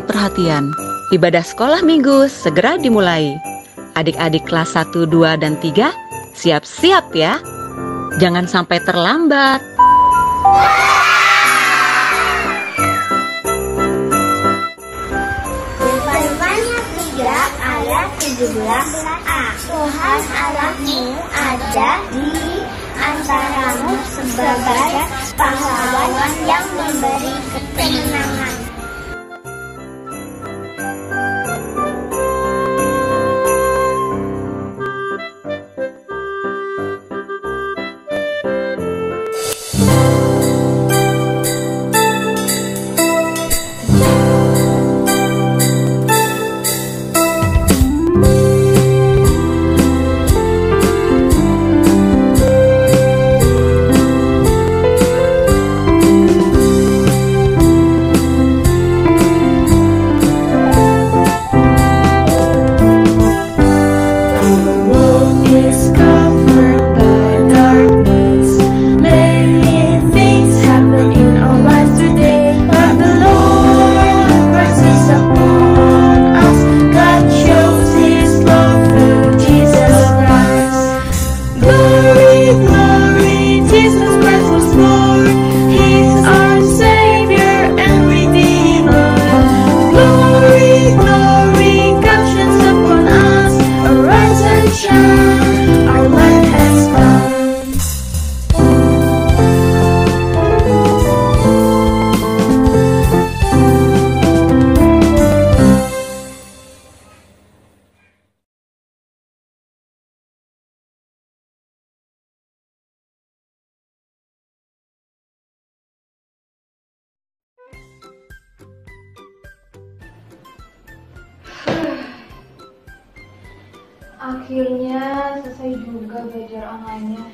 perhatian. Ibadah sekolah minggu segera dimulai. Adik-adik kelas 1, 2, dan 3, siap-siap ya. Jangan sampai terlambat. Firman 3 ayat 17a. Tuhan Allahmu ada di antaramu sebagai pahlawan yang memberi ketenangan. Akhirnya selesai juga belajar online-nya.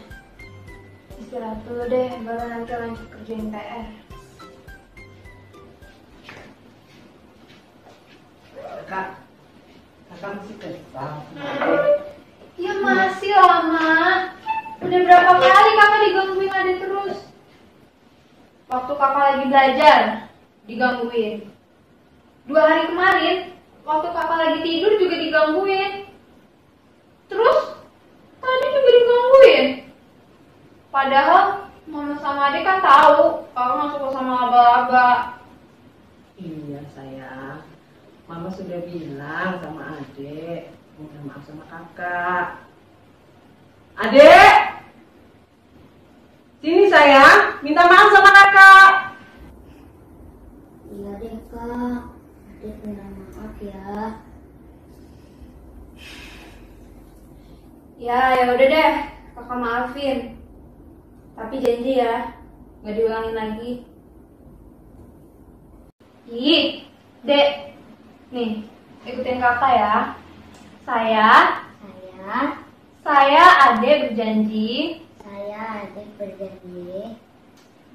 Istirahat dulu deh, baru nanti lanjut kerjain PR. Kakak masih kesal. Ya masih lama. Udah berapa kali kakak digangguin adek terus? Waktu kakak lagi belajar, digangguin. 2 hari kemarin, waktu kakak lagi tidur juga digangguin. Terus, tadi juga digangguin. Padahal, mama sama adek kan tahu kakak gak suka sama aba-aba. Iya sayang, mama sudah bilang sama adek, minta maaf sama kakak. Adek, sini sayang, minta maaf sama kakak. Iya deh kak, adek minta maaf ya. Ya udah deh, kakak maafin. Tapi janji ya, gak diulangin lagi. Ih, dek, nih ikutin kakak ya. Saya adek berjanji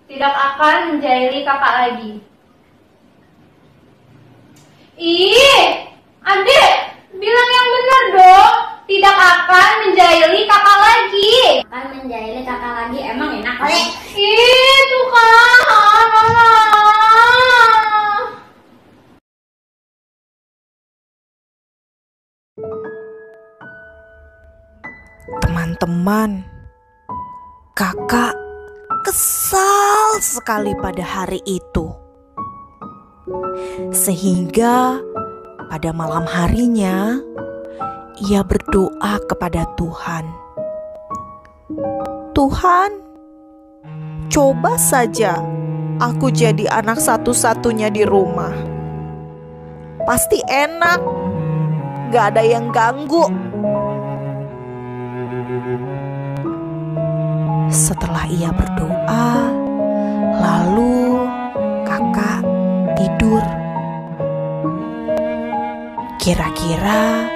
tidak akan menjahili kakak lagi. Ih, adek, bilang yang benar dong. Tidak akan menjahili kakak lagi. Akan menjahili kakak lagi, emang enak kali. Itu kan, mama. Teman-teman, kakak kesal sekali pada hari itu. Sehingga pada malam harinya ia berdoa kepada Tuhan. Tuhan, coba saja aku jadi anak satu-satunya di rumah. Pasti enak, gak ada yang ganggu. Setelah ia berdoa, lalu kakak tidur. Kira-kira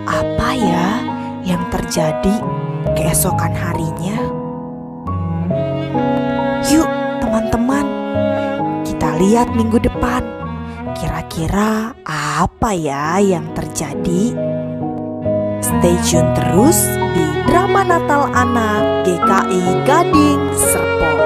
apa ya yang terjadi keesokan harinya? Yuk teman-teman, kita lihat minggu depan. Kira-kira apa ya yang terjadi? Stay tune terus di Drama Natal Anak GKI Gading Serpong.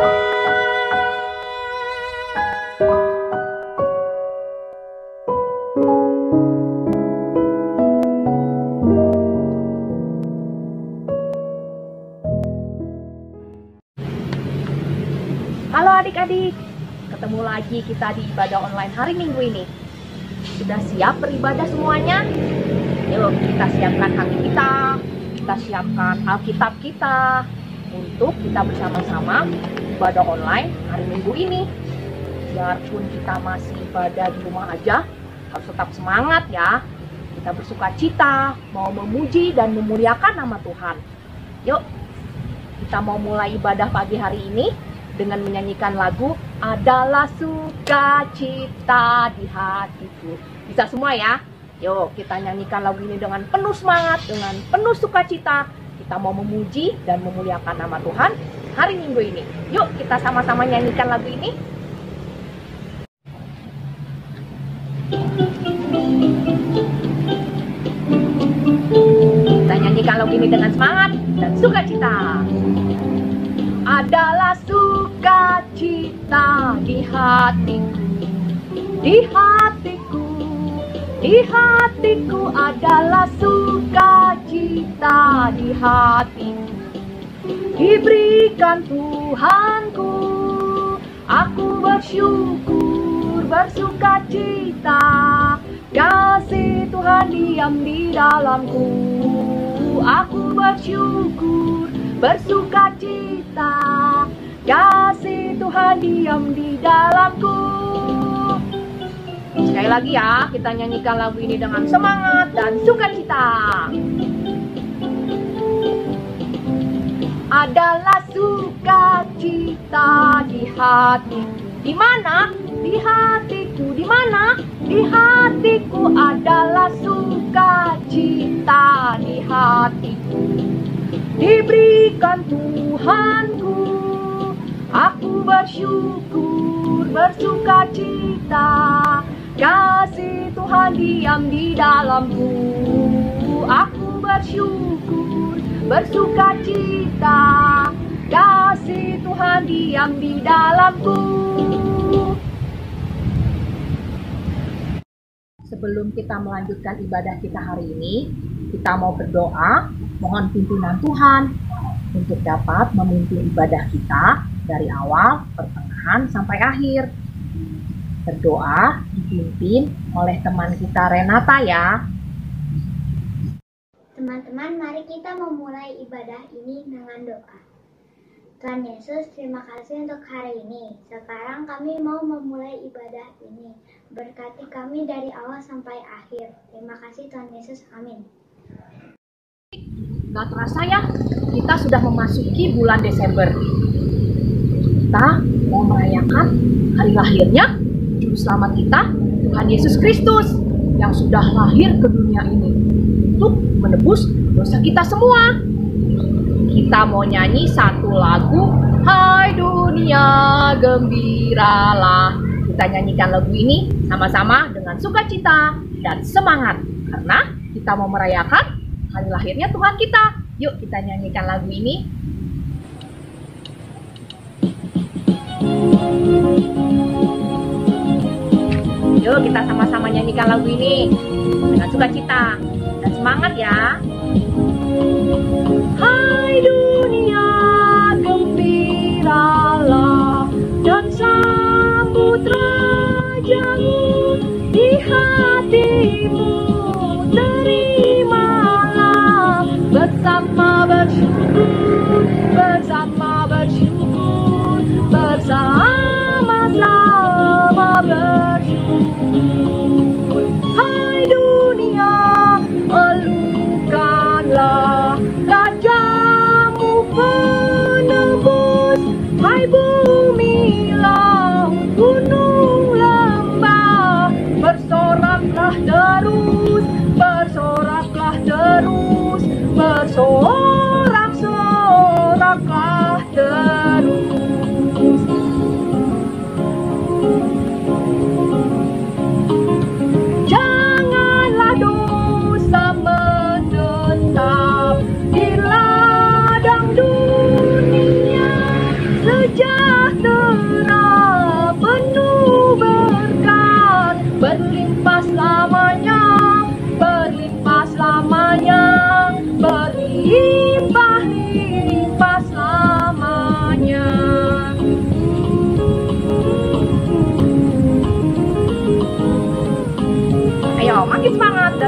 adik-adik, ketemu lagi kita di ibadah online hari Minggu ini. Sudah siap beribadah semuanya? Yuk kita siapkan hati kita siapkan Alkitab kita untuk kita bersama-sama ibadah online hari Minggu ini. Biarpun kita masih ibadah di rumah aja, harus tetap semangat ya. Kita bersuka cita, mau memuji dan memuliakan nama Tuhan. Yuk, kita mau mulai ibadah pagi hari ini dengan menyanyikan lagu Adalah Sukacita di Hatiku. Bisa semua ya? Yuk, kita nyanyikan lagu ini dengan penuh semangat, dengan penuh sukacita. Kita mau memuji dan memuliakan nama Tuhan hari Minggu ini. Yuk, kita sama-sama nyanyikan lagu ini. Kita nyanyikan lagu ini dengan semangat dan sukacita. Adalah sukacita di hatiku, di hatiku, di hatiku adalah sukacita di hatiku. Diberikan Tuhanku, aku bersyukur, bersukacita. Kasih Tuhan diam di dalamku, aku bersyukur, bersukacita. Kasih Tuhan diam di dalamku. Sekali lagi ya, kita nyanyikan lagu ini dengan semangat dan sukacita. Adalah sukacita di hatiku. Di mana? Di hatiku. Di mana? Di hatiku adalah sukacita di hatiku. Diberikan Tuhanku, aku bersyukur, bersukacita. Kasih Tuhan diam di dalamku, aku bersyukur, bersukacita. Kasih Tuhan diam di dalamku. Sebelum kita melanjutkan ibadah kita hari ini, kita mau berdoa, mohon pimpinan Tuhan untuk dapat memimpin ibadah kita dari awal, pertengahan, sampai akhir. Berdoa dipimpin oleh teman kita Renata ya. Teman-teman, mari kita memulai ibadah ini dengan doa. Tuhan Yesus, terima kasih untuk hari ini. Sekarang kami mau memulai ibadah ini. Berkati kami dari awal sampai akhir. Terima kasih Tuhan Yesus. Amin. Gak terasa ya, kita sudah memasuki bulan Desember. Kita mau merayakan hari lahirnya Juru Selamat kita, Tuhan Yesus Kristus, yang sudah lahir ke dunia ini untuk menebus dosa kita semua. Kita mau nyanyi satu lagu, Hai dunia gembiralah. Kita nyanyikan lagu ini sama-sama dengan sukacita dan semangat, karena kita mau merayakan hari lahirnya Tuhan kita. Yuk kita nyanyikan lagu ini. Yuk kita sama-sama nyanyikan lagu ini dengan sukacita dan semangat ya. Hai dunia gembiralah dan sambut rajamu di hatimu, terimalah bersama bersyukur, bersama bersyukur, bersama-sama bersyukur. Hai dunia, elukanlah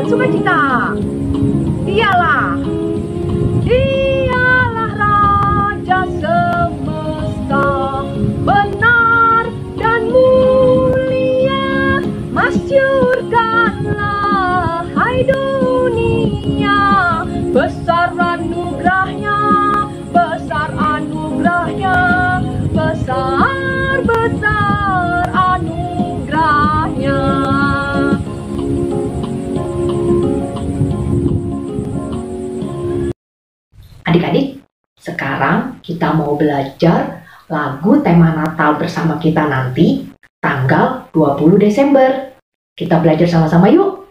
dan sukacita. Dialah Raja semesta, benar dan mulia. Masyurkanlah hai dunia, besar anugerahnya, besar anugerahnya, besar anugerahnya. Adik-adik, sekarang kita mau belajar lagu tema Natal bersama kita nanti tanggal 20 Desember. Kita belajar sama-sama yuk.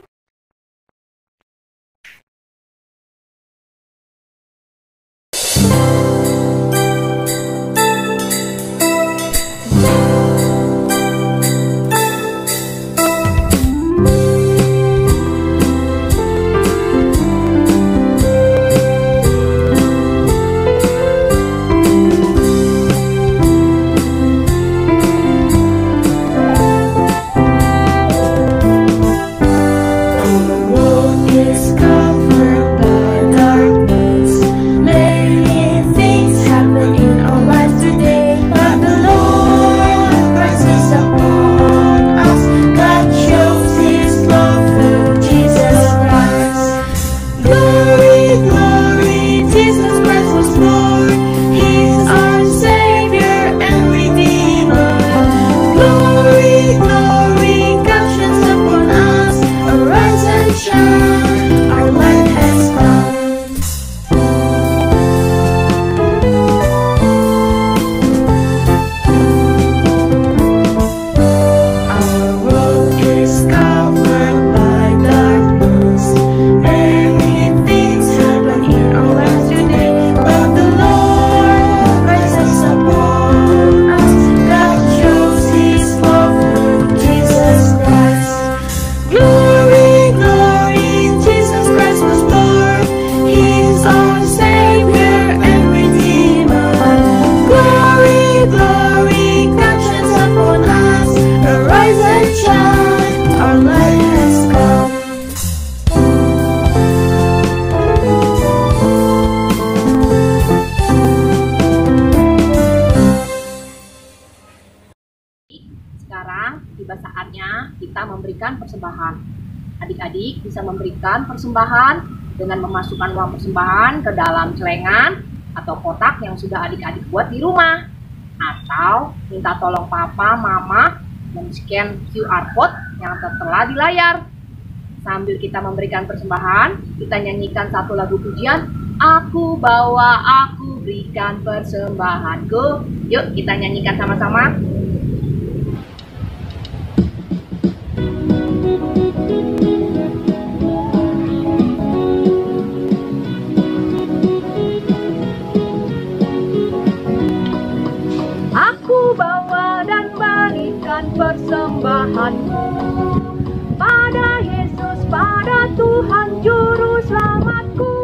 Sekarang tiba saatnya kita memberikan persembahan. Adik-adik bisa memberikan persembahan dengan memasukkan uang persembahan ke dalam celengan atau kotak yang sudah adik-adik buat di rumah. Atau minta tolong papa, mama men-scan QR code yang tertera di layar. Sambil kita memberikan persembahan, kita nyanyikan satu lagu pujian, Aku bawa, aku berikan persembahanku. Yuk kita nyanyikan sama-sama. Aku bawa dan berikan persembahanku pada Yesus, pada Tuhan Juru Selamatku.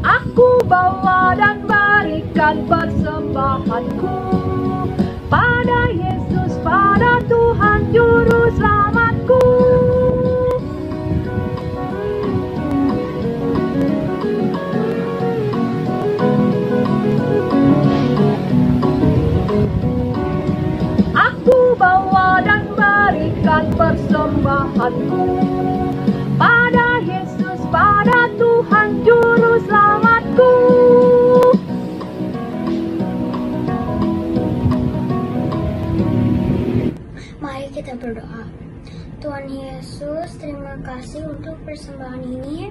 Aku bawa dan berikan persembahanku pada Yesus, pada Tuhan Juru Selamatku. Aku bawa dan berikan persembahanku pada Yesus, pada Tuhan Juru Selamatku. Mari kita berdoa. Tuhan Yesus, terima kasih untuk persembahan ini.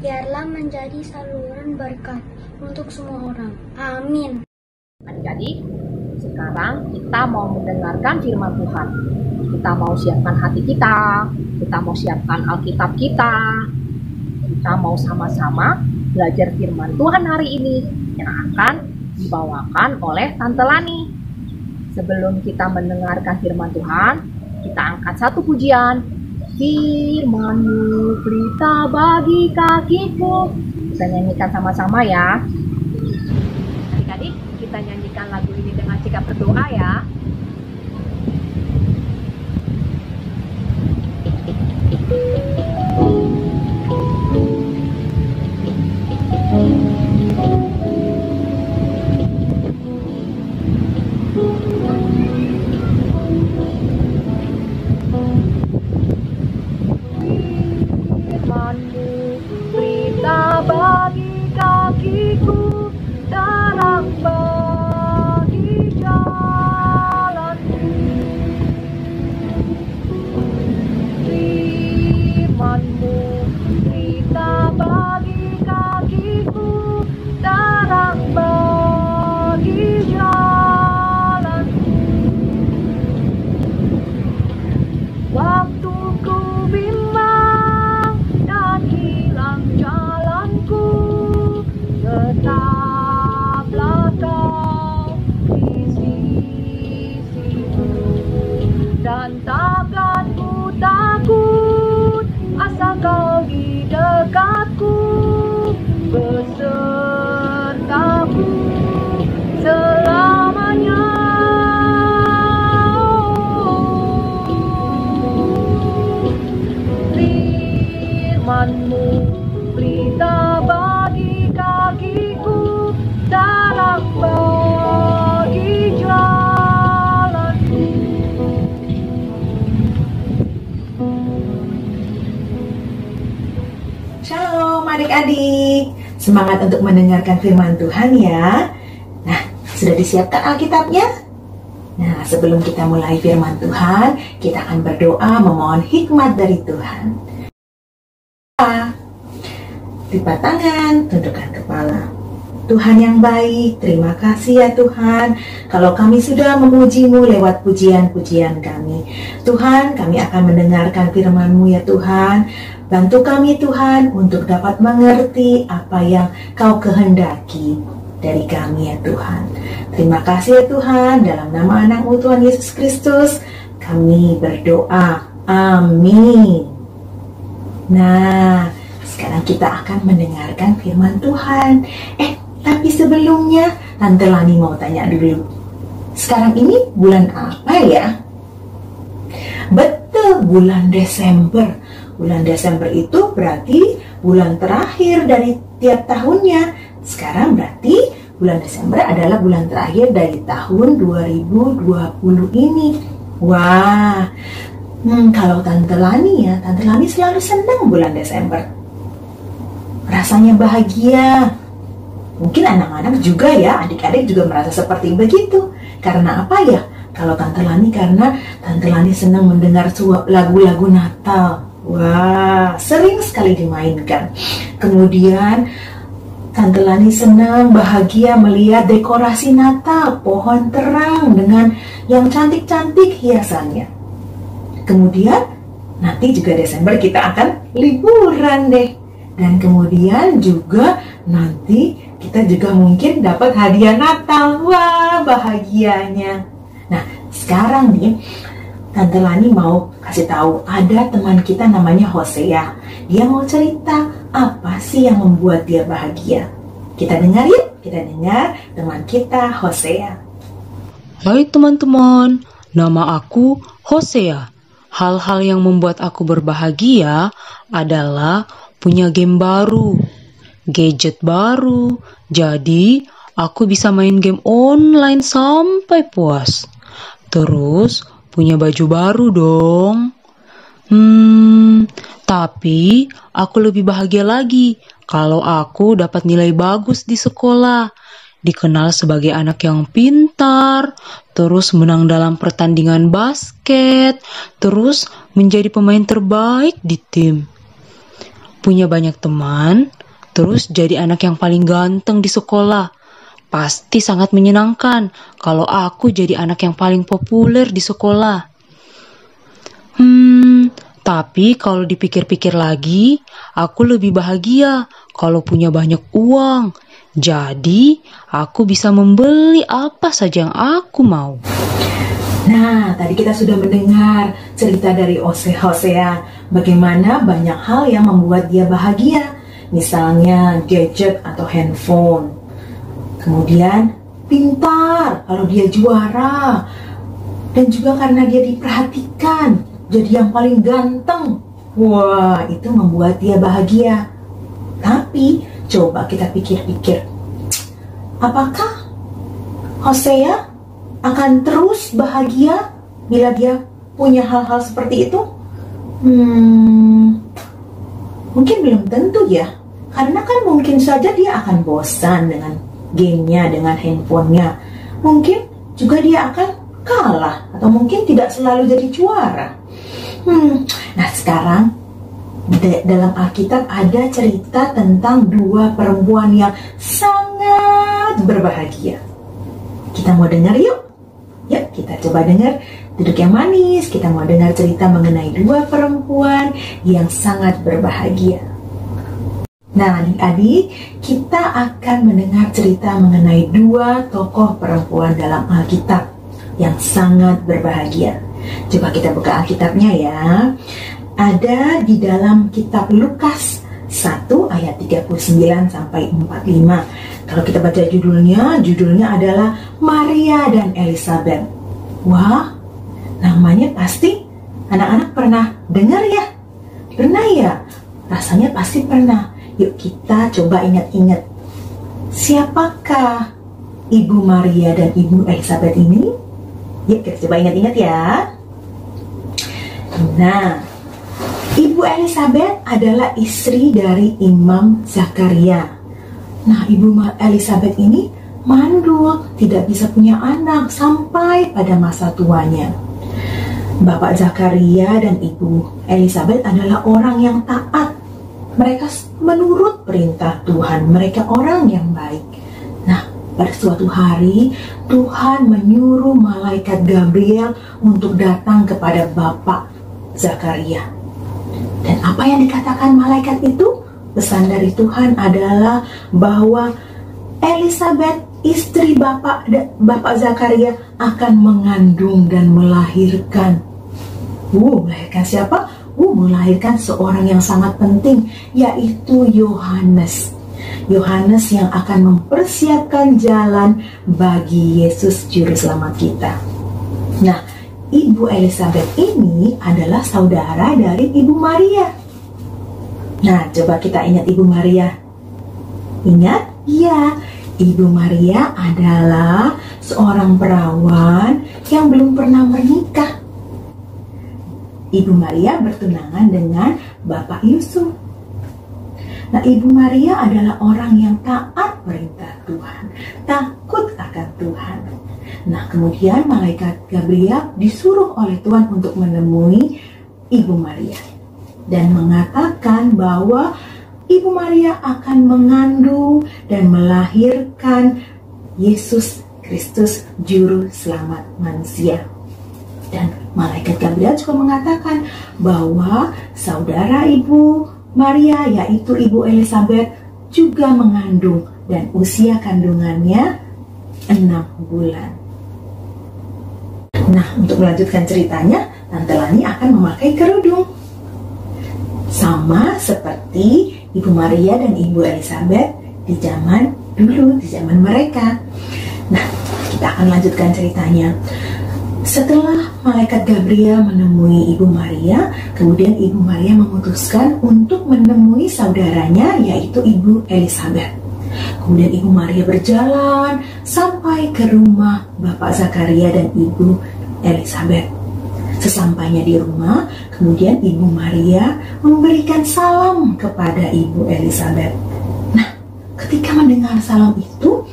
Biarlah menjadi saluran berkat untuk semua orang. Amin. Adik-adik, sekarang kita mau mendengarkan firman Tuhan. Kita mau siapkan hati kita mau siapkan Alkitab kita mau sama-sama belajar firman Tuhan hari ini yang akan dibawakan oleh Tante Lani. Sebelum kita mendengarkan firman Tuhan, kita angkat satu pujian. Firman-Mu berita bagi kakiku. Kita nyanyikan sama-sama ya. Adik-adik, kita nyanyikan lagu ini dengan sikap berdoa ya. firman-Mu berita bagi kakiku, terang bagi jalanku. Waktu ku bimbang dan hilang jalanku, tetaplah Kau di sisiku. Dan takkan ku takut, asal Kau di dekatku, besertaku selamanya. Firman-Mu berita bagi kakiku, terang bagi jalanku. Shalom adik-adik, semangat untuk mendengarkan firman Tuhan ya. Nah, sudah disiapkan Alkitabnya? Nah, sebelum kita mulai firman Tuhan, kita akan berdoa memohon hikmat dari Tuhan. Lipat tangan, tundukkan kepala. Tuhan yang baik, terima kasih ya Tuhan, kalau kami sudah memuji-Mu lewat pujian-pujian kami. Tuhan, kami akan mendengarkan firman-Mu ya Tuhan. Bantu kami Tuhan untuk dapat mengerti apa yang Kau kehendaki dari kami ya Tuhan. Terima kasih ya Tuhan, dalam nama anak-Mu Tuhan Yesus Kristus, kami berdoa. Amin. Nah, sekarang kita akan mendengarkan firman Tuhan. Tapi sebelumnya, Tante Lani mau tanya dulu. Sekarang ini bulan apa ya? Betul, bulan Desember. Bulan Desember itu berarti bulan terakhir dari tiap tahunnya. Sekarang berarti bulan Desember adalah bulan terakhir dari tahun 2020 ini. Wah, kalau Tante Lani ya, Tante Lani selalu senang bulan Desember. Rasanya bahagia. Mungkin anak-anak juga ya, adik-adik juga merasa seperti begitu. Karena apa ya? Kalau Tante Lani, karena Tante Lani senang mendengar lagu-lagu Natal. Wah, sering sekali dimainkan. Kemudian Tante Lani senang, bahagia melihat dekorasi Natal, pohon terang dengan yang cantik-cantik hiasannya. Kemudian nanti juga Desember kita akan liburan deh. Dan kemudian juga nanti kita juga mungkin dapat hadiah Natal. Wah, bahagianya. Nah, sekarang nih Tante Lani mau kasih tahu, ada teman kita namanya Hosea. Dia mau cerita apa sih yang membuat dia bahagia. Kita dengar yuk, kita dengar teman kita Hosea. Hai teman-teman, nama aku Hosea. Hal-hal yang membuat aku berbahagia adalah punya game baru, gadget baru. Jadi, aku bisa main game online sampai puas. Terus, punya baju baru dong. Tapi aku lebih bahagia lagi kalau aku dapat nilai bagus di sekolah. Dikenal sebagai anak yang pintar, terus menang dalam pertandingan basket, terus menjadi pemain terbaik di tim. Punya banyak teman, terus jadi anak yang paling ganteng di sekolah. Pasti sangat menyenangkan kalau aku jadi anak yang paling populer di sekolah. Tapi kalau dipikir-pikir lagi, aku lebih bahagia kalau punya banyak uang. Jadi, aku bisa membeli apa saja yang aku mau. Nah, tadi kita sudah mendengar cerita dari Hosea, bagaimana banyak hal yang membuat dia bahagia. Misalnya gadget atau handphone. Kemudian pintar kalau dia juara. Dan juga karena dia diperhatikan, jadi yang paling ganteng. Wah, itu membuat dia bahagia. Tapi coba kita pikir-pikir, apakah Hosea akan terus bahagia bila dia punya hal-hal seperti itu? Mungkin belum tentu ya. Karena kan mungkin saja dia akan bosan dengan gamenya, dengan handphonenya. Mungkin juga dia akan kalah atau mungkin tidak selalu jadi juara. Nah sekarang dalam Alkitab ada cerita tentang dua perempuan yang sangat berbahagia. Kita mau dengar yuk? Yuk kita coba dengar. Duduk yang manis, kita mau dengar cerita mengenai dua perempuan yang sangat berbahagia. Nah adik-adik, kita akan mendengar cerita mengenai dua tokoh perempuan dalam Alkitab yang sangat berbahagia. Coba kita buka Alkitabnya ya. Ada di dalam kitab Lukas 1 ayat 39 sampai 45. Kalau kita baca judulnya adalah Maria dan Elizabeth. Wah, namanya pasti anak-anak pernah dengar ya? Pernah ya? Rasanya pasti pernah. Yuk kita coba ingat-ingat. Siapakah Ibu Maria dan Ibu Elizabeth ini? Yuk kita coba ingat-ingat ya. Nah, Ibu Elizabeth adalah istri dari Imam Zakaria. Nah, Ibu Elizabeth ini mandul, tidak bisa punya anak sampai pada masa tuanya. Bapak Zakaria dan Ibu Elizabeth adalah orang yang taat. Mereka menurut perintah Tuhan, mereka orang yang baik. Nah, pada suatu hari Tuhan menyuruh malaikat Gabriel untuk datang kepada Bapak Zakaria. Dan apa yang dikatakan malaikat itu? Pesan dari Tuhan adalah bahwa Elizabeth, istri Bapak Zakaria, akan mengandung dan melahirkan. Melahirkan siapa? Melahirkan seorang yang sangat penting, yaitu Yohanes. Yohanes yang akan mempersiapkan jalan bagi Yesus Juru Selamat kita. Nah, Ibu Elizabeth ini adalah saudara dari Ibu Maria. Nah, coba kita ingat Ibu Maria. Ingat? Ya, Ibu Maria adalah seorang perawan yang belum pernah menikah. Ibu Maria bertunangan dengan Bapak Yusuf. Nah, Ibu Maria adalah orang yang taat perintah Tuhan, takut akan Tuhan. Nah, kemudian malaikat Gabriel disuruh oleh Tuhan untuk menemui Ibu Maria dan mengatakan bahwa Ibu Maria akan mengandung dan melahirkan Yesus Kristus Juru Selamat manusia. Dan malaikat Gabriel juga mengatakan bahwa saudara Ibu Maria, yaitu Ibu Elizabeth, juga mengandung dan usia kandungannya 6 bulan. Nah, untuk melanjutkan ceritanya, Tante Lani akan memakai kerudung. Sama seperti Ibu Maria dan Ibu Elizabeth di zaman dulu, di zaman mereka. Nah, kita akan lanjutkan ceritanya. Setelah malaikat Gabriel menemui Ibu Maria, kemudian Ibu Maria memutuskan untuk menemui saudaranya, yaitu Ibu Elizabeth. Kemudian Ibu Maria berjalan sampai ke rumah Bapak Zakaria dan Ibu Elizabeth. Sesampainya di rumah, kemudian Ibu Maria memberikan salam kepada Ibu Elizabeth. Nah, ketika mendengar salam itu,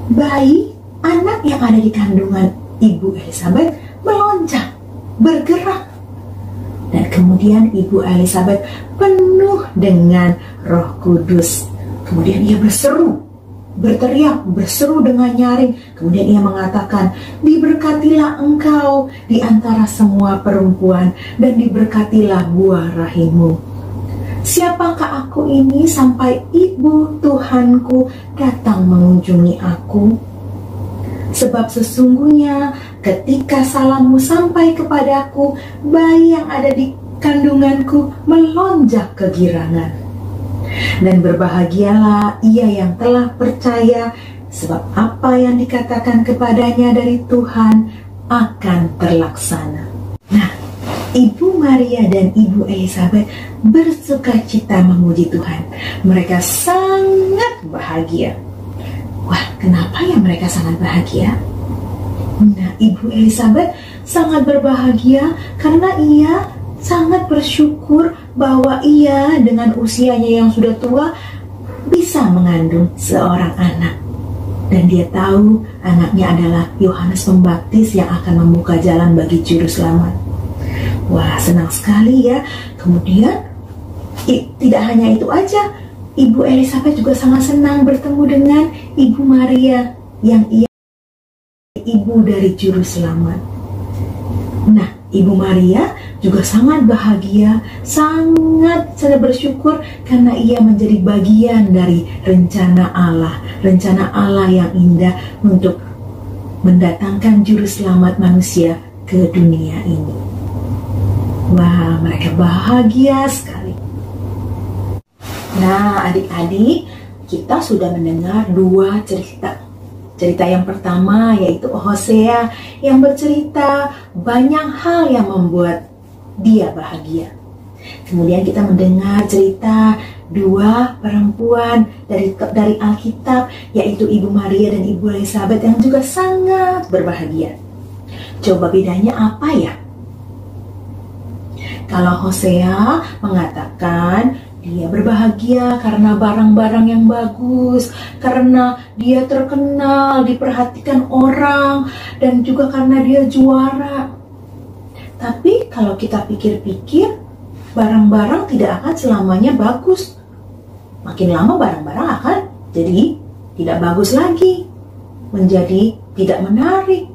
bayi anak yang ada di kandungan Ibu Elizabeth melonjak, bergerak. Dan kemudian Ibu Elizabeth penuh dengan Roh Kudus. Kemudian ia berseru, berteriak, berseru dengan nyaring. Kemudian ia mengatakan, "Diberkatilah engkau di antara semua perempuan, dan diberkatilah buah rahimmu. Siapakah aku ini sampai ibu Tuhanku datang mengunjungi aku? Sebab sesungguhnya ketika salammu sampai kepadaku, bayi yang ada di kandunganku melonjak kegirangan. Dan berbahagialah ia yang telah percaya, sebab apa yang dikatakan kepadanya dari Tuhan akan terlaksana." Nah, Ibu Maria dan Ibu Elizabeth bersukacita memuji Tuhan. Mereka sangat bahagia. Wah, kenapa ya mereka sangat bahagia? Nah, Ibu Elizabeth sangat berbahagia karena ia sangat bersyukur bahwa ia dengan usianya yang sudah tua bisa mengandung seorang anak. Dan dia tahu anaknya adalah Yohanes Pembaptis yang akan membuka jalan bagi Juru Selamat. Wah, senang sekali ya. Kemudian Tidak hanya itu aja, Ibu Elizabeth juga sangat senang bertemu dengan Ibu Maria yang ia ibu dari Juru Selamat. Nah, Ibu Maria juga sangat bahagia, sangat bersyukur karena ia menjadi bagian dari rencana Allah yang indah untuk mendatangkan Juru Selamat manusia ke dunia ini. Wah, mereka bahagia sekali. Nah, adik-adik, kita sudah mendengar 2 cerita. Cerita yang pertama yaitu Hosea yang bercerita banyak hal yang membuat dia bahagia. Kemudian kita mendengar cerita 2 perempuan dari Alkitab, yaitu Ibu Maria dan Ibu Elizabeth yang juga sangat berbahagia. Coba bedanya apa ya? Kalau Hosea mengatakan dia berbahagia karena barang-barang yang bagus, karena dia terkenal, diperhatikan orang, dan juga karena dia juara. Tapi kalau kita pikir-pikir, barang-barang tidak akan selamanya bagus. Makin lama barang-barang akan jadi tidak bagus lagi, menjadi tidak menarik.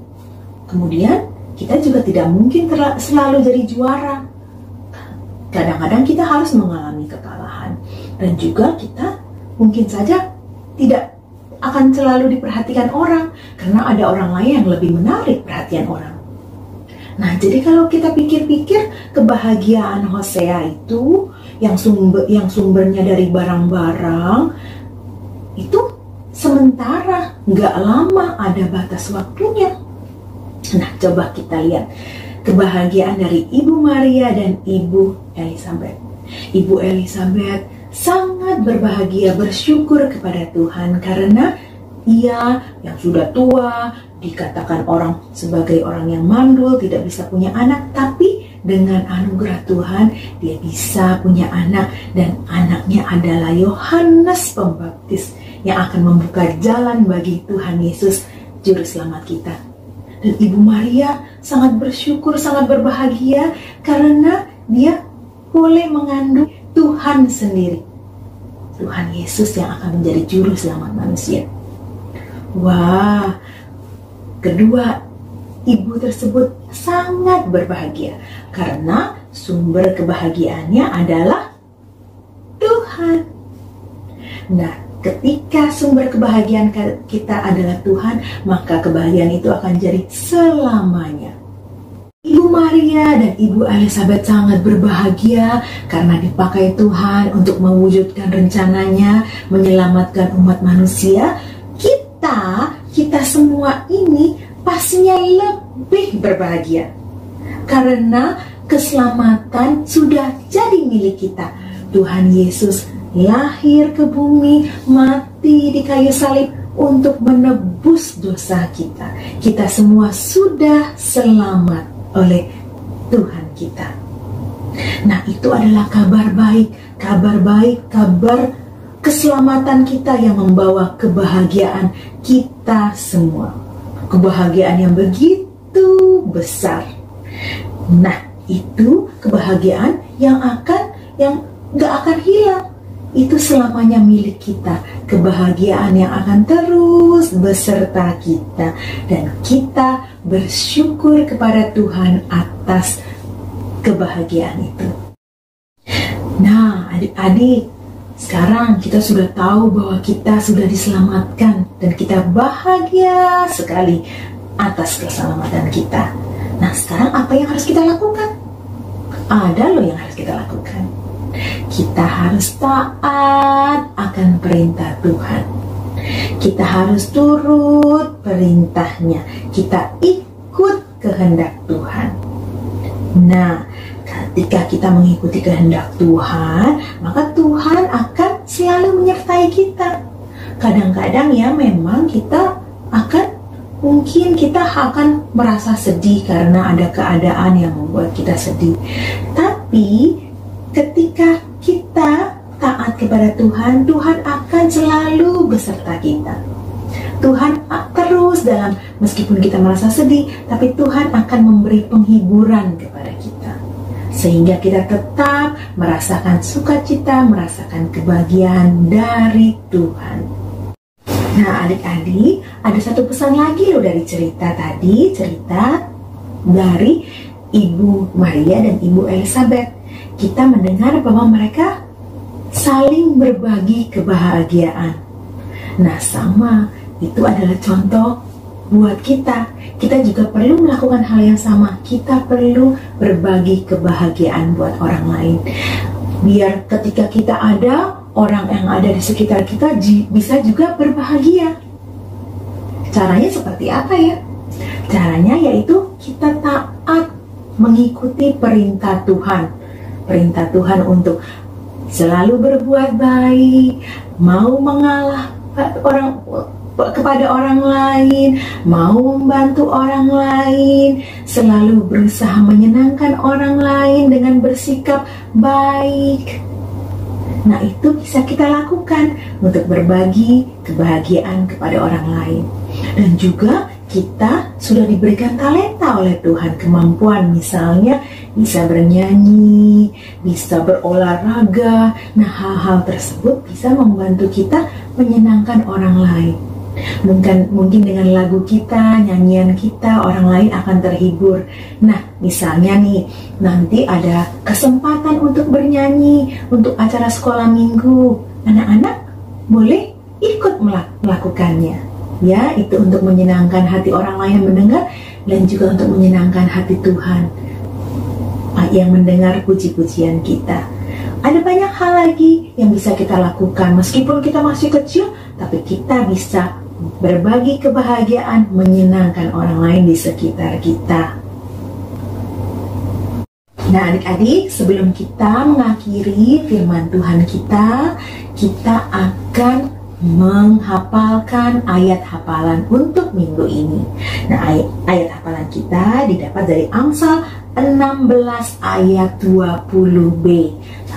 Kemudian kita juga tidak mungkin selalu jadi juara. Kadang-kadang kita harus mengalami kekalahan, dan juga kita mungkin saja tidak akan selalu diperhatikan orang karena ada orang lain yang lebih menarik perhatian orang. Nah, jadi kalau kita pikir-pikir, kebahagiaan Hosea itu yang sumbernya dari barang-barang itu sementara, nggak lama, ada batas waktunya. Nah, coba kita lihat kebahagiaan dari Ibu Maria dan Ibu Elizabeth. Ibu Elizabeth sangat berbahagia, bersyukur kepada Tuhan karena ia yang sudah tua, dikatakan orang sebagai orang yang mandul, tidak bisa punya anak, tapi dengan anugerah Tuhan dia bisa punya anak, dan anaknya adalah Yohanes Pembaptis yang akan membuka jalan bagi Tuhan Yesus Juru Selamat kita. Dan Ibu Maria sangat bersyukur, sangat berbahagia karena dia boleh mengandung Tuhan sendiri, Tuhan Yesus yang akan menjadi Juru Selamat manusia. Wah, kedua ibu tersebut sangat berbahagia karena sumber kebahagiaannya adalah Tuhan. Nah, ketika sumber kebahagiaan kita adalah Tuhan, maka kebahagiaan itu akan jadi selamanya. Ibu Maria dan Ibu Elizabeth sangat berbahagia karena dipakai Tuhan untuk mewujudkan rencananya, menyelamatkan umat manusia. Kita semua ini pastinya lebih berbahagia karena keselamatan sudah jadi milik kita. Tuhan Yesus lahir ke bumi, mati di kayu salib untuk menebus dosa kita. Kita semua sudah selamat oleh Tuhan kita. Nah, itu adalah kabar baik, kabar keselamatan kita yang membawa kebahagiaan kita semua. Kebahagiaan yang begitu besar. Nah, itu kebahagiaan yang gak akan hilang. Itu selamanya milik kita. Kebahagiaan yang akan terus beserta kita. Dan kita bersyukur kepada Tuhan atas kebahagiaan itu. Nah, adik-adik, sekarang kita sudah tahu bahwa kita sudah diselamatkan dan kita bahagia sekali atas keselamatan kita. Nah, sekarang apa yang harus kita lakukan? Ada loh yang harus kita lakukan. Kita harus taat akan perintah Tuhan. Kita harus turut perintahnya. Kita ikut kehendak Tuhan. Nah, ketika kita mengikuti kehendak Tuhan, maka Tuhan akan selalu menyertai kita. Kadang-kadang ya memang mungkin kita akan merasa sedih karena ada keadaan yang membuat kita sedih. Tapi ketika kita taat kepada Tuhan, Tuhan akan selalu beserta kita. Tuhan terus meskipun kita merasa sedih, tapi Tuhan akan memberi penghiburan kepada kita. sehingga kita tetap merasakan sukacita, merasakan kebahagiaan dari Tuhan. Nah, adik-adik, ada satu pesan lagi loh dari cerita tadi, cerita dari Ibu Maria dan Ibu Elizabeth. Kita mendengar bahwa mereka saling berbagi kebahagiaan. Nah, sama, itu adalah contoh buat kita. Kita juga perlu melakukan hal yang sama. Kita perlu berbagi kebahagiaan buat orang lain. Biar ketika kita ada, orang yang ada di sekitar kita bisa juga berbahagia. Caranya seperti apa ya? Caranya yaitu kita taat mengikuti perintah Tuhan. Perintah Tuhan untuk selalu berbuat baik, mau mengalah kepada orang lain, mau membantu orang lain, selalu berusaha menyenangkan orang lain dengan bersikap baik. Nah, itu bisa kita lakukan untuk berbagi kebahagiaan kepada orang lain. Dan juga kita sudah diberikan talenta oleh Tuhan, kemampuan misalnya bisa bernyanyi, bisa berolahraga. Nah, hal-hal tersebut bisa membantu kita menyenangkan orang lain. Mungkin dengan lagu kita, nyanyian kita, orang lain akan terhibur. Nah, misalnya nih, nanti ada kesempatan untuk bernyanyi untuk acara sekolah minggu. Anak-anak boleh ikut melakukannya. Ya, itu untuk menyenangkan hati orang lain yang mendengar dan juga untuk menyenangkan hati Tuhan yang mendengar puji-pujian kita. Ada banyak hal lagi yang bisa kita lakukan meskipun kita masih kecil, tapi kita bisa berbagi kebahagiaan, menyenangkan orang lain di sekitar kita. Nah, adik-adik, sebelum kita mengakhiri firman Tuhan kita akan menghafalkan ayat hafalan untuk minggu ini. Nah, ayat hafalan kita didapat dari Amsal 16 ayat 20b.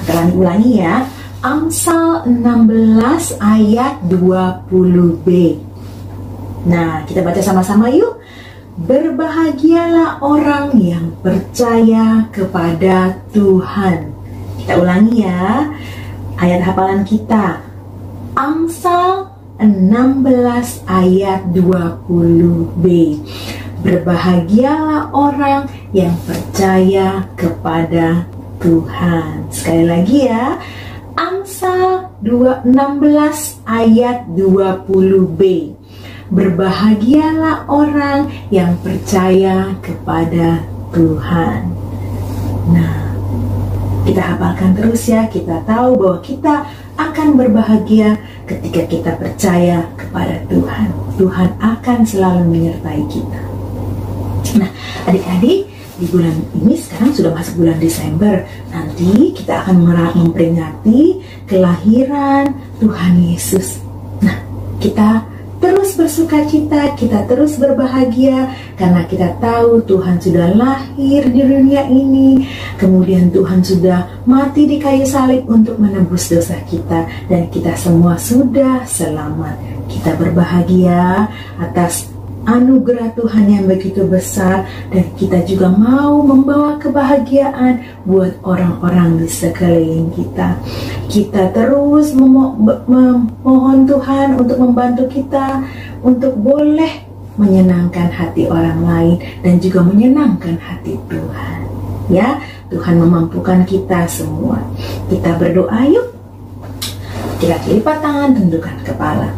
Nah, ulangi ya. Amsal 16 ayat 20b. Nah, kita baca sama-sama yuk. Berbahagialah orang yang percaya kepada Tuhan. Kita ulangi ya. Ayat hafalan kita. Amsal 16 ayat 20b. Berbahagialah orang yang percaya kepada Tuhan. Sekali lagi ya. Amsal 16 ayat 20b. Berbahagialah orang yang percaya kepada Tuhan. Nah, kita hafalkan terus ya. Kita tahu bahwa kita akan berbahagia ketika kita percaya kepada Tuhan. Tuhan akan selalu menyertai kita. Nah, adik-adik, di bulan ini sekarang sudah masuk bulan Desember. Nanti kita akan memperingati kelahiran Tuhan Yesus. Nah, kita terus bersuka cita, kita terus berbahagia karena kita tahu Tuhan sudah lahir di dunia ini. Kemudian Tuhan sudah mati di kayu salib untuk menebus dosa kita, dan kita semua sudah selamat. Kita berbahagia atas anugerah Tuhan yang begitu besar, dan kita juga mau membawa kebahagiaan buat orang-orang di sekeliling kita. Kita terus memohon Tuhan untuk membantu kita untuk boleh menyenangkan hati orang lain dan juga menyenangkan hati Tuhan. Ya, Tuhan memampukan kita semua. Kita berdoa yuk. Kita lipat tangan, tundukkan kepala.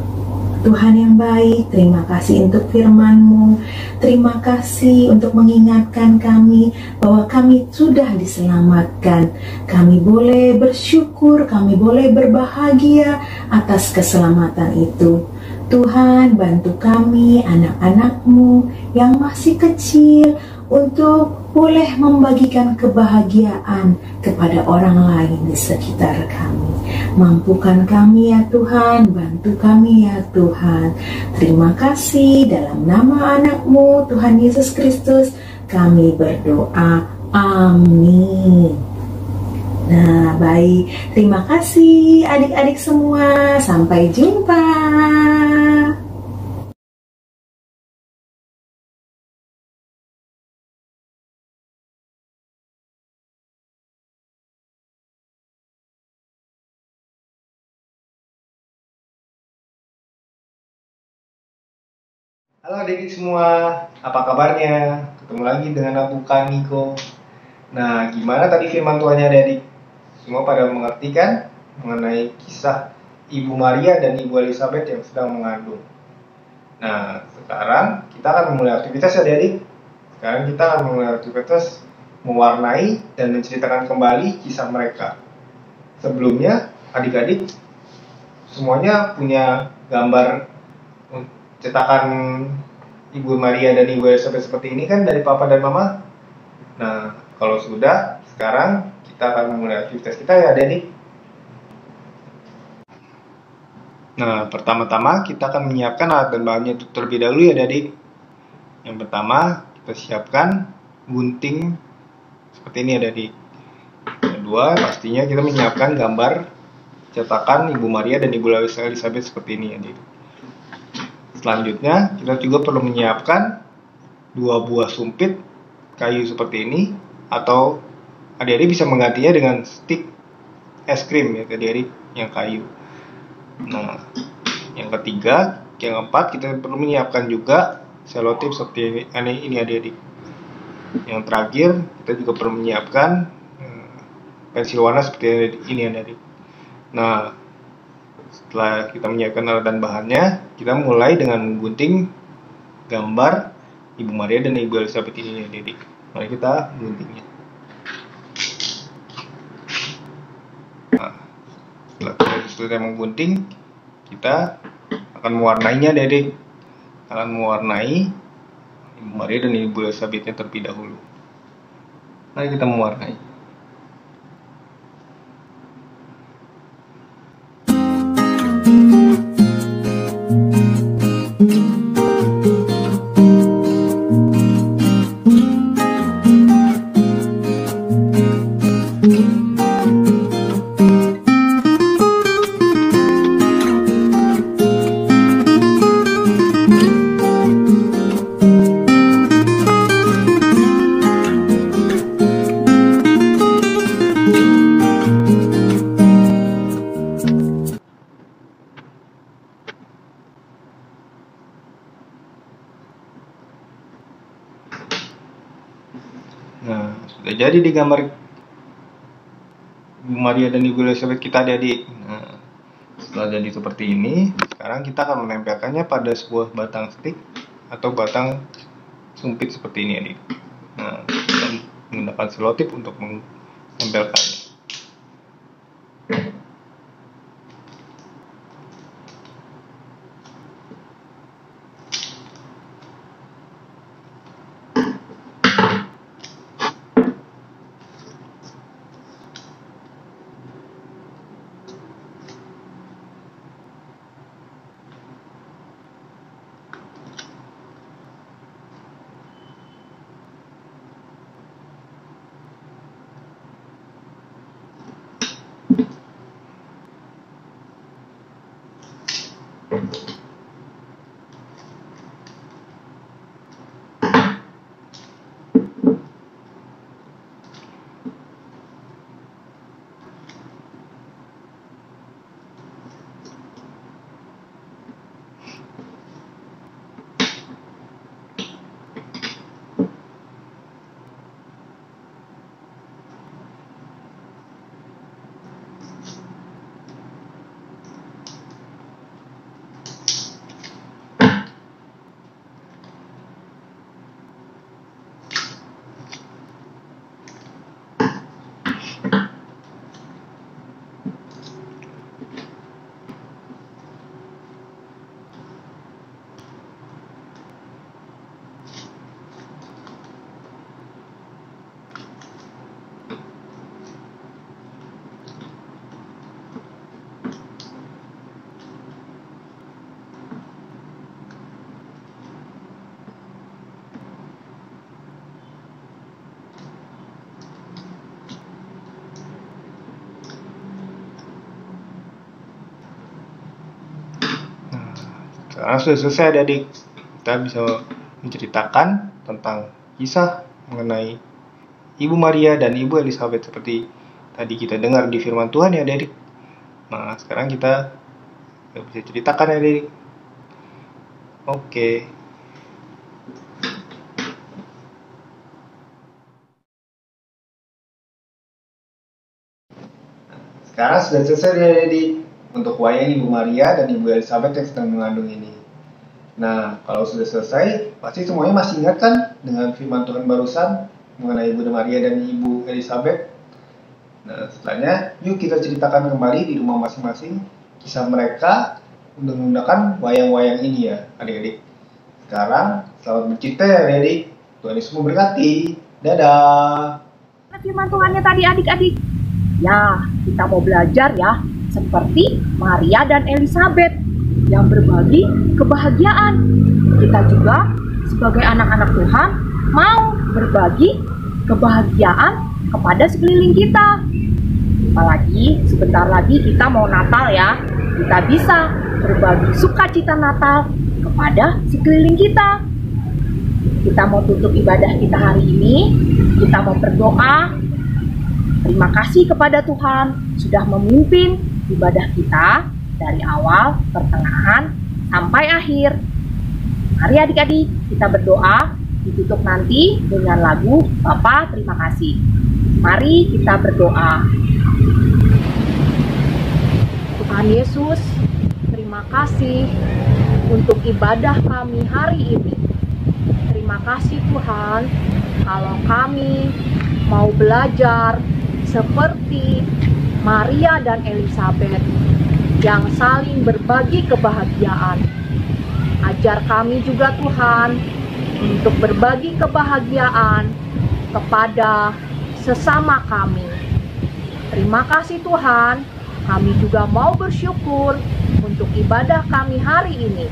Tuhan yang baik, terima kasih untuk firman-Mu. Terima kasih untuk mengingatkan kami bahwa kami sudah diselamatkan. Kami boleh bersyukur, kami boleh berbahagia atas keselamatan itu. Tuhan, bantu kami, anak-anak-Mu yang masih kecil, untuk boleh membagikan kebahagiaan kepada orang lain di sekitar kami. Mampukan kami ya Tuhan, bantu kami ya Tuhan. Terima kasih, dalam nama anak-Mu Tuhan Yesus Kristus kami berdoa. Amin. Nah, baik. Terima kasih adik-adik semua. Sampai jumpa. Halo adik semua, apa kabarnya? Ketemu lagi dengan aku Kak Niko. Nah, gimana tadi firman Tuhannya adik? Semua pada mengerti kan mengenai kisah Ibu Maria dan Ibu Elizabeth yang sedang mengandung. Nah, sekarang kita akan memulai aktivitas ya adik. Sekarang kita akan memulai aktivitas mewarnai dan menceritakan kembali kisah mereka. Sebelumnya, adik-adik semuanya punya gambar cetakan Ibu Maria dan Ibu Elizabeth seperti ini kan dari Papa dan Mama. Nah, kalau sudah, sekarang kita akan memulai aktivitas kita ya adik. Nah, pertama-tama kita akan menyiapkan alat dan bahannya terlebih dahulu ya adik. Yang pertama, kita siapkan gunting seperti ini ya adik. Kedua, pastinya kita menyiapkan gambar cetakan Ibu Maria dan Ibu Elizabeth seperti ini ya adik. Selanjutnya, kita juga perlu menyiapkan 2 buah sumpit kayu seperti ini, atau adik-adik bisa menggantinya dengan stik es krim ya adik-adik yang kayu. Nah, yang ketiga, yang keempat, kita perlu menyiapkan juga selotip seperti ini adik-adik. Yang terakhir, kita juga perlu menyiapkan pensil warna seperti ini adik-adik. Nah, setelah kita menyiapkan alat dan bahannya, kita mulai dengan menggunting gambar Ibu Maria dan Ibu Elizabeth ini adik-adik. Mari kita guntingnya. Nah, setelah kita selesai menggunting, kita akan mewarnainya adik-adik. Akan mewarnai Ibu Maria dan Ibu Elizabeth-nya terlebih dahulu. Mari kita mewarnai. Nah, sudah jadi di gambar Ibu Maria dan Ibu Elizabeth kita adik-adik. Nah, setelah jadi seperti ini, sekarang kita akan menempelkannya pada sebuah batang stik atau batang sumpit seperti ini adik. Nah, dan menggunakan selotip untuk menempelkannya. Sekarang sudah selesai adik-adik. Kita bisa menceritakan tentang kisah mengenai Ibu Maria dan Ibu Elizabeth seperti tadi kita dengar di firman Tuhan ya adik-adik. Nah, sekarang kita bisa ceritakan ya adik-adik. Oke. Sekarang sudah selesai ya adik untuk wayang Ibu Maria dan Ibu Elizabeth yang sedang mengandung ini. Nah, kalau sudah selesai, pasti semuanya masih ingat kan dengan firman Tuhan barusan mengenai Ibu Maria dan Ibu Elizabeth? Nah, setelahnya, yuk kita ceritakan kembali di rumah masing-masing kisah mereka untuk menggunakan wayang-wayang ini ya, adik-adik. Sekarang, selamat bercerita ya adik-adik. Tuhan Yesus memberkati. Dadah! Firman Tuhannya tadi adik-adik. Ya, kita mau belajar ya, seperti Maria dan Elizabeth yang berbagi kebahagiaan. Kita juga sebagai anak-anak Tuhan mau berbagi kebahagiaan kepada sekeliling kita. Apalagi sebentar lagi kita mau Natal ya. Kita bisa berbagi sukacita Natal kepada sekeliling kita. Kita mau tutup ibadah kita hari ini. Kita mau berdoa. Terima kasih kepada Tuhan sudah memimpin ibadah kita dari awal, pertengahan, sampai akhir. Mari adik-adik kita berdoa, ditutup nanti dengan lagu Bapa Terima Kasih. Mari kita berdoa. Tuhan Yesus, terima kasih untuk ibadah kami hari ini. Terima kasih Tuhan, kalau kami mau belajar seperti Maria dan Elizabeth yang saling berbagi kebahagiaan. Ajar kami juga Tuhan untuk berbagi kebahagiaan kepada sesama kami. Terima kasih Tuhan, kami juga mau bersyukur untuk ibadah kami hari ini.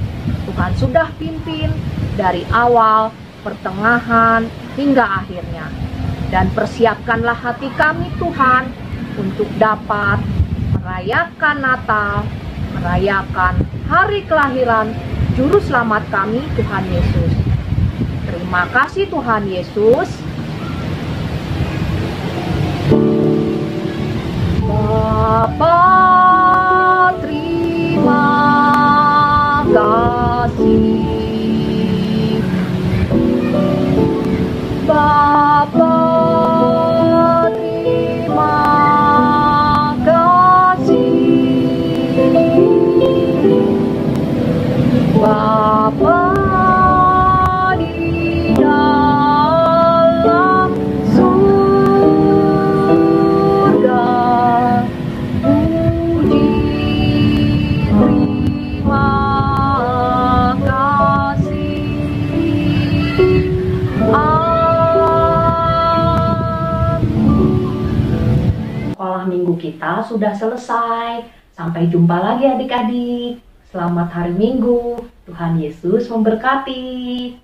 Tuhan sudah pimpin dari awal, pertengahan, hingga akhirnya. Dan persiapkanlah hati kami Tuhan untuk dapat merayakan Natal, merayakan hari kelahiran Juru Selamat kami, Tuhan Yesus. Terima kasih Tuhan Yesus. Bapa, terima kasih. Bapa, Bapa di dalam surga, puji terima kasih. Sekolah minggu kita sudah selesai. Sampai jumpa lagi adik-adik. Selamat hari Minggu. Tuhan Yesus memberkati.